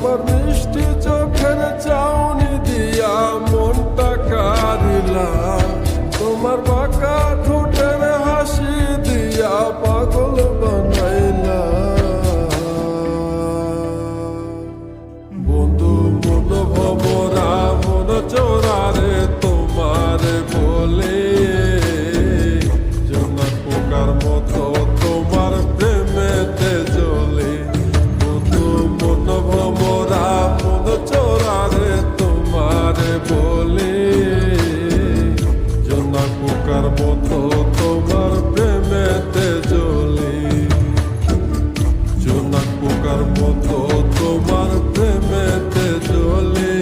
তোমার মিষ্টি চোখের চাউনি দিয়া মনটা কারিলা, তোমার বাঁকা ঠোঁটের হাসি দিয়া পাগল বানাইলা। বন্ধু মন ভমরা মন চোরারে তোমার বলে, জোনাক পোকার মতো তোমার প্রেমেতে জ্বলে। বন্ধু মন ভমরা মন চোরারে তোমার বলে, জোনাক পোকার মতো তোমার প্রেমেতে জ্বলে। জোনাক পোকার মতো তোমার প্রেমেতে জ্বলে।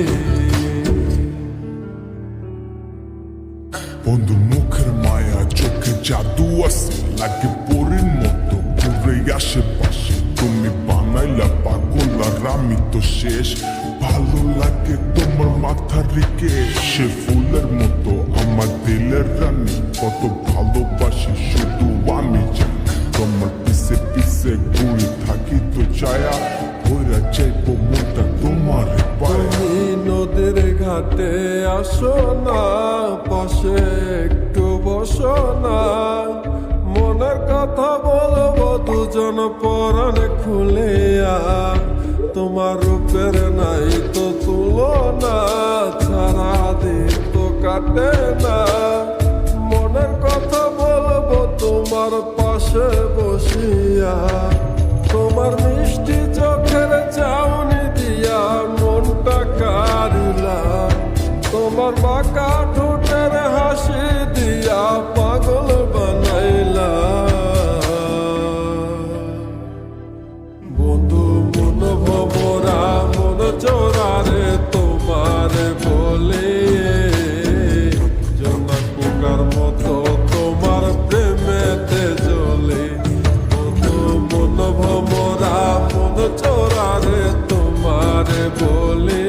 বন্ধু মুখের মায়া চোখে জাদু আছে, লাগে পরের মতো ঘুরে আশেপাশে। তুমি বানাইলা পাগল আর আমি তো শেষ। ভালো লাগে তোমার মাথা রেখে, সে ফুলের মতো আমার দিলের রানী। কত ভালোবাসি শুধু আমি জানি, তোমার পিছে পিছে ঘুরে থাকি তো ছায়া। ভৈরা চাইবো মনটা তোমার পায়া। তুমি নদীর ঘাটে আসো না, পাশে একটু বসো না। মনের কথা বলবো দুজন পরাণ খুলিয়া, তোমার রূপের নাই তো তুলনা, সারা দিন তো কাটে না। মনের কথা বলবো তোমার পাশে বসিয়া, তোমার মিষ্টি চোখের চাউনি দিয়া মনটা কারিলা, তোমার বাঁকা ঠোঁটের হাসি দিয়া পাগল বানাইলা। বন্ধু মন ভমরা মন চোরারে তোমার বলে, জোনাক পোকার মতো তোমার প্রেমেতে জ্বলে। বন্ধু মন ভমরা মন চোরারে তোমার বলে,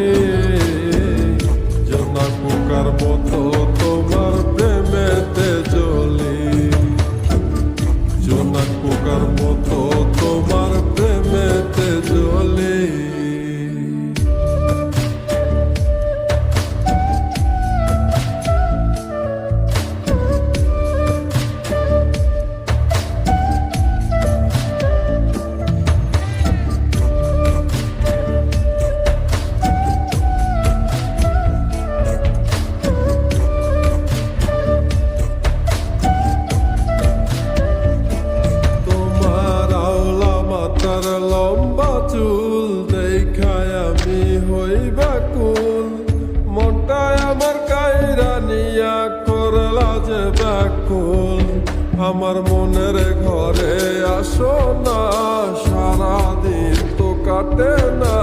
জোনাক পোকার মতো তোমার প্রেমেতে জ্বলে। জোনাক পোকার মতো তোমার প্রেমেতে জ্বলে। লম্বা চুল দেখায় আমি হই ব্যাকুল, মনটায় আমার কাইরা নিয়া করলা যে ব্যাকুল। আমার মনের ঘরে আসো না, সারাদিন তো কাটে না।